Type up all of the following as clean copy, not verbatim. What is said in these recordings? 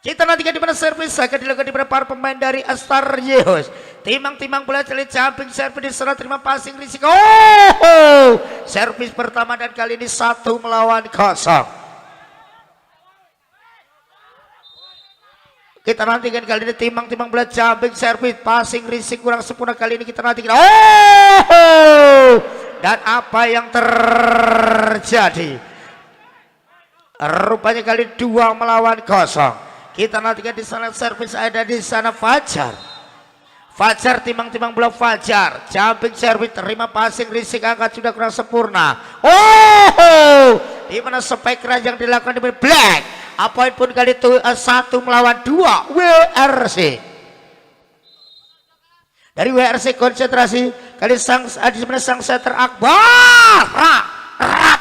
Kita nantikan di mana servis akan dilakukan di mana para pemain dari Astar Yehos. Timang-timang bola celit jumping servis diserang terima passing risiko. Servis pertama dan kali ini 1 melawan 0. Kita nantikan kali ini timang-timang bola jumping servis passing risiko kurang sempurna kali ini kita nantikan. Dan apa yang terjadi? Rupanya kali 2 melawan 0. Kita nantikan di sana servis ada di sana Fajar. Fajar timang-timang bola Fajar. Jumping servis terima passing risik angkat sudah kurang sempurna. Di mana spike yang dilakukan di Black. Apoin pun kali itu 1 melawan 2 WRC. Dari WRC konsentrasi kali sang setter Akbar.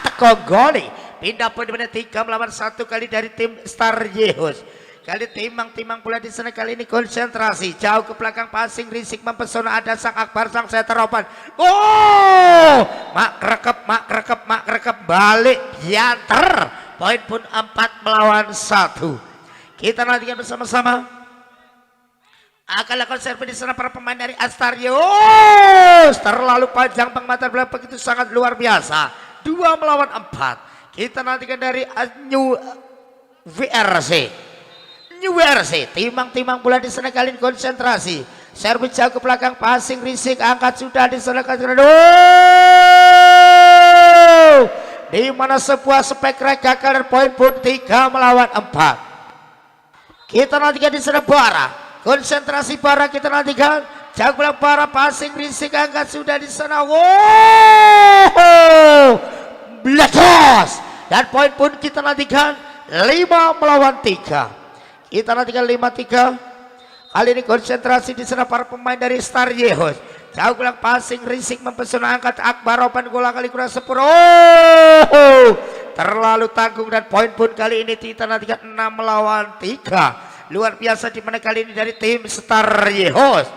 Teko goli. Pindah poin di mana 3 melawan 1 kali dari tim Star Yehos. Kali timang-timang pula di sana kali ini konsentrasi jauh ke belakang passing risik mempesona ada sang Akbar sang setter open. Mak rekep balik bianter. Poin pun 4 melawan 1. Kita nantikan bersama-sama akan lakukan servis di sana para pemain dari Astarios. Terlalu panjang pengamatan bola begitu sangat luar biasa. 2 melawan 4. Kita nantikan dari New WRC. New WRC timang-timang bola di sana kali ini konsentrasi. Servis jauh ke belakang passing risik angkat sudah di sana di mana sebuah spek gagal dan poin pun 3 melawan 4. Kita nantikan di sana Bara. Konsentrasi Bara kita nantikan. Jauh ke belakang Bara passing risik angkat sudah di sana. Bledos. Dan poin pun kita nantikan 5 melawan 3. Kita nantikan 5-3. Kali ini konsentrasi di sana para pemain dari Star Yehos. Jauh belakang passing risik mempesona angkat Akbar open bola kali kurang sempurna. Terlalu tanggung dan poin pun kali ini kita nantikan 6 melawan 3. Luar biasa di mana kali ini dari tim Star Yehos.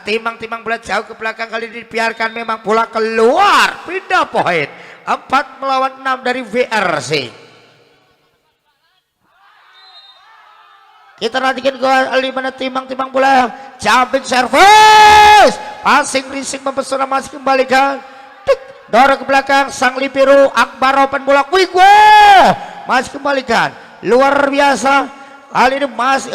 Timang-timang bola jauh ke belakang kali ini dibiarkan memang bola keluar. Pindah poin 4 melawan 6 dari WRC. Kita nantikan gol mana timang-timang bola jumping service passing risik mempesona masih kembalikan dorong ke belakang sang libero Akbar open bola quick masih kembalikan luar biasa kali ini masih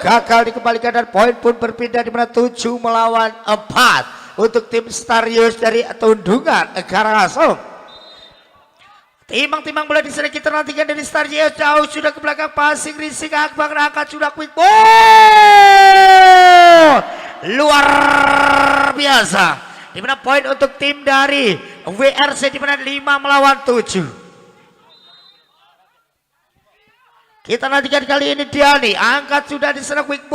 gagal dikembalikan dan poin pun berpindah di mana 7 melawan 4 untuk tim Starius dari Tundungan Karangasem. Timang-timang bola di sana kita nantikan dari Star Yehos jauh sudah ke belakang passing risik Akbar angkat sudah quick luar biasa di mana poin untuk tim dari WRC di mana 5 melawan 7. Kita nantikan kali ini Diani angkat sudah di sana quick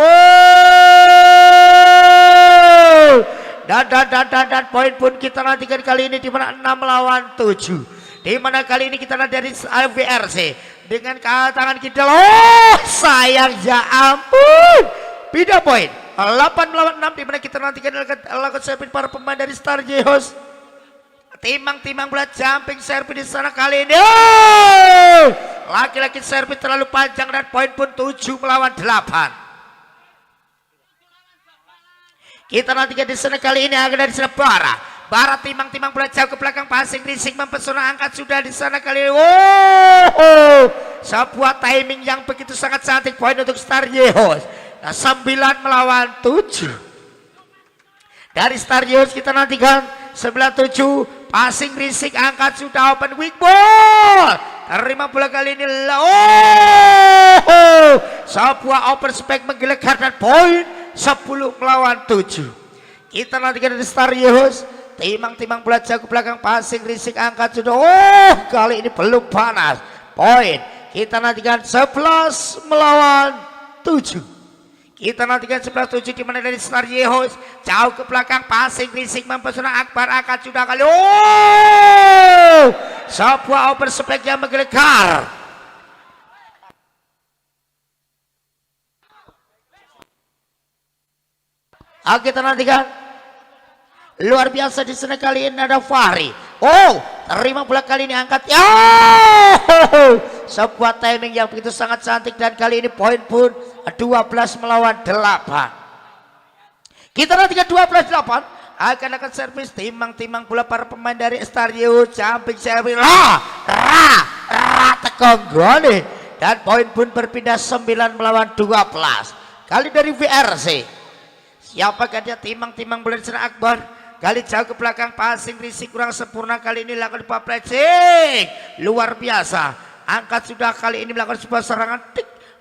dan poin pun kita nantikan kali ini di mana 6 melawan 7. Di mana kali ini kita lihat dari WRC dengan tangan kita sayang ya ampun pindah poin 8 melawan 6 di mana kita nantikan lakukan servis para pemain dari Star Yehos. Timang-timang bola jumping servis di sana kali ini laki-laki servis terlalu panjang dan poin pun 7 melawan 8. Kita nantikan di sana kali ini akan dari sana Barat timang-timang bola jauh ke belakang passing risik mempesona angkat sudah di sana kali ini. Sebuah timing yang begitu sangat cantik poin untuk Star Yehos. 9 melawan 7. Dari Star Yehos kita nantikan 9-7 passing risik angkat sudah open quick ball. Terima bola kali ini. Sebuah open spek menggelegar dan poin 10 melawan 7. Kita nantikan dari Star Yehos. Timang-timang bola jauh ke belakang passing risik angkat sudah kali ini belum panas poin kita nantikan 11 melawan 7. Kita nantikan 11-7 di mana dari Star Yehos jauh ke belakang passing risik mempesona Akbar angkat sudah kali sebuah open spek yang menggelegar. Kita nantikan luar biasa di sana kali ini ada Fahri. Terima bola kali ini angkat. Sebuah timing yang begitu sangat cantik dan kali ini poin pun 12 melawan 8. Kita nantikan 12-8 akan servis timang-timang pula para pemain dari Stario. Jumping service tekonggone dan poin pun berpindah 9 melawan 12. Kali dari VRC. Siapakah dia? Timang-timang bola di sana Akbar. Kali jauh ke belakang, passing risik kurang sempurna. Kali ini lakukan passing luar biasa. Angkat sudah kali ini melakukan sebuah serangan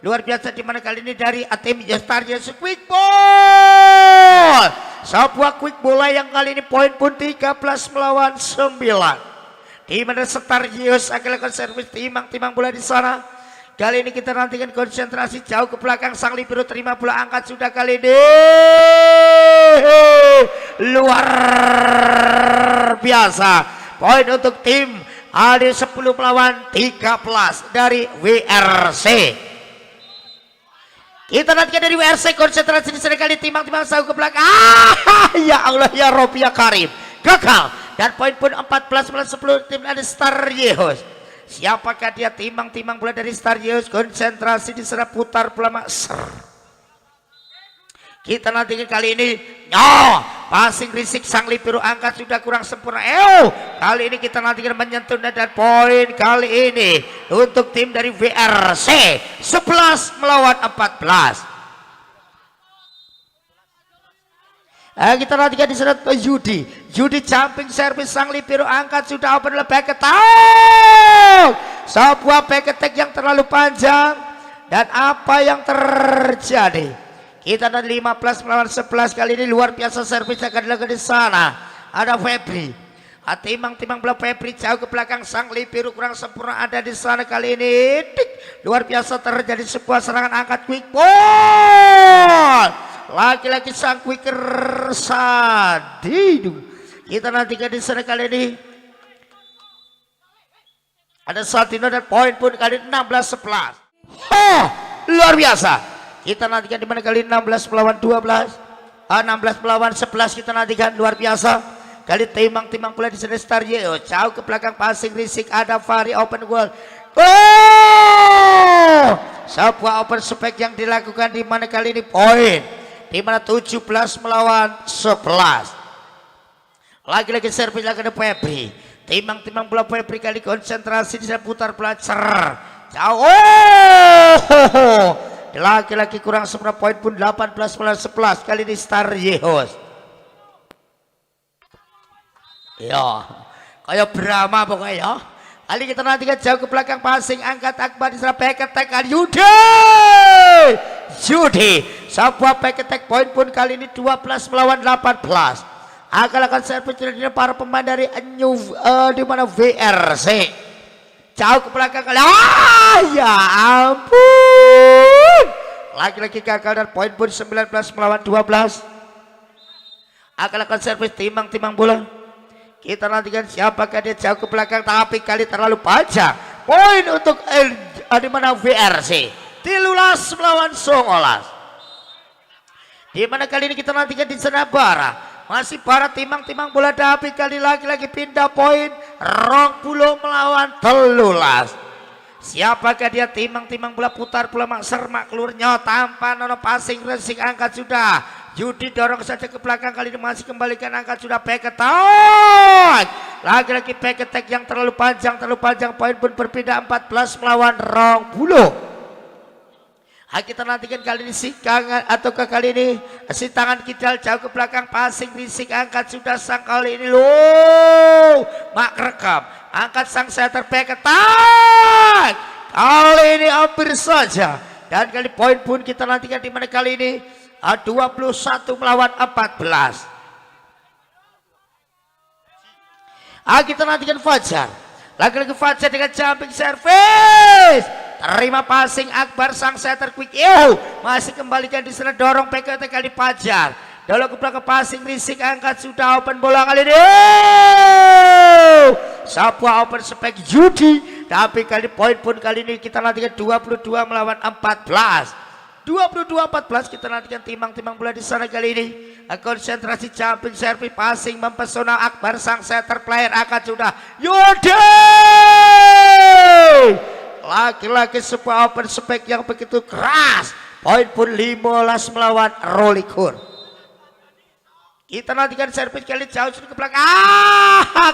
luar biasa, di mana kali ini dari tim Stario quick ball. Sebuah quick bola yang kali ini poin pun 13 melawan 9. Di mana Starius akan lakukan servis timang-timang bola di sana. Kali ini kita nantikan konsentrasi jauh ke belakang, sang libero terima bola, angkat sudah kali ini luar biasa. Poin untuk tim ada 10 melawan 13 dari WRC. Kita nantikan dari WRC konsentrasi di sana, kali timang-timang jauh ke belakang. Ya Allah ya Rob ya Karim, gagal dan poin pun 14 melawan 10 tim ada Starius. Siapakah dia? Timang-timang bola dari Starius, konsentrasi di sana, putar bola makser. Kita nantikan kali ini passing risik, sang libero angkat sudah kurang sempurna. Kali ini kita nantikan menyentuh dan poin kali ini untuk tim dari VRC 11 melawan 14. Kita nantikan di sana Yudi jumping service, sang libero angkat sudah open back attack. Sebuah back attack yang terlalu panjang dan apa yang terjadi? Kita ada 15 melawan 11. Kali ini luar biasa servis akan dilakukan di sana. Ada Febri. Timang-timang bola Febri jauh ke belakang, sang libero kurang sempurna ada di sana. Kali ini luar biasa terjadi sebuah serangan angkat quick ball. Lagi-lagi sang quicker Sadidu. Kita nantikan di sana kali ini. Ada Satino dan poin pun kali 16-11. Luar biasa. Kita nantikan di mana kali 16 melawan 12. 16 melawan 11 kita nantikan, luar biasa. Kali timang-timang pula di sana Stario. Jauh ke belakang, passing risik, ada Fari open goal. Sebuah open spek yang dilakukan di mana kali ini poin. Di mana 17 melawan 11. Lagi-lagi servis lagi ada Febri. Timang-timang bola Febri kali konsentrasi di sana, putar pelajar. Jauh. Laki-laki kurang sempurna, poin pun 18 melawan 11. Kali ini Starius. Ya, kayak Brahma pokoknya ya. Kali kita nantikan jauh ke belakang, passing angkat Akbar di sana, back attack kali Yudi. Sebuah back attack, poin pun kali ini 12 melawan 18. Akan servis dari para pemain dari di mana VRC. Jauh ke belakang kali. Ya ampun. Lagi-lagi gagal dan poin pun 19 melawan 12. Akan servis timang-timang bola. Kita nantikan siapakah dia, jauh ke belakang tapi kali terlalu panjang. Poin untuk di mana VRC 13 melawan 19. Di mana kali ini kita nantikan di sana Bara. Masih para timang-timang bola tapi kali lagi-lagi pindah poin 20 melawan 13. Siapakah dia? Timang-timang bola, putar bola makser maklurnya tanpa nono passing resik, angkat sudah. Yudi dorong saja ke belakang, kali ini masih kembalikan, angkat sudah, back attack. Lagi-lagi back attack yang terlalu panjang, poin pun berpindah 14 melawan 20. Kita nantikan kali ini sikangan atau kali ini si tangan kidal jauh ke belakang, passing risik, angkat sudah sang kali ini mak rekam, angkat sang setter, back attack. Kali ini hampir saja dan kali poin pun kita nantikan di mana kali ini 21 melawan 14. Kita nantikan Fajar. Lagi-lagi Fajar dengan jumping service. Terima passing Akbar sang setter quick. Masih kembalikan di sana, dorong PKT kali Fajar. Dorong ke belakang, passing risik, angkat sudah, open bola kali ini. Sebuah open spek Yudi. Tapi kali poin pun kali ini kita nantikan 22 melawan 14. 22-14 kita nantikan timang-timang bola di sana kali ini. Konsentrasi jumping service, passing mempesona Akbar sang setter player, angkat sudah Yudi. laki-laki sebuah open spek yang begitu keras. Poin pun 15 melawan Rolikur. Kita nantikan servis kali jauh ke belakang.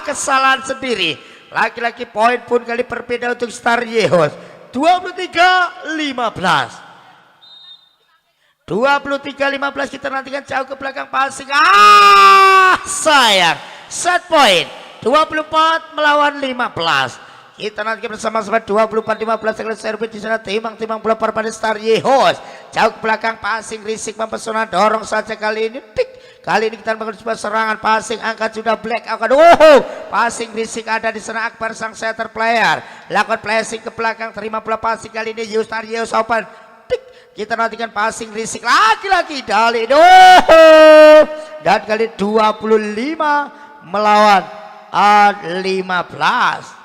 Kesalahan sendiri. Laki-laki poin pun kali berbeda untuk Star Yehos. 23-15. 23-15 kita nantikan jauh ke belakang passing. Sayang. Set point. 24 melawan 15. Kita nanti bersama-sama 24-15 sekali servis di sana timang-timang bola pada Star Yehos. Jauh ke belakang passing risik mempesona dorong saja kali ini. Tik. Kali ini kita melakukan sebuah serangan passing angkat sudah black akan. Passing risik ada di sana Akbar sang center player. Lakukan passing ke belakang terima bola passing kali ini Star Yehos open. Tik. Kita nantikan passing risik lagi-lagi Dali. Dan kali 25 melawan 15.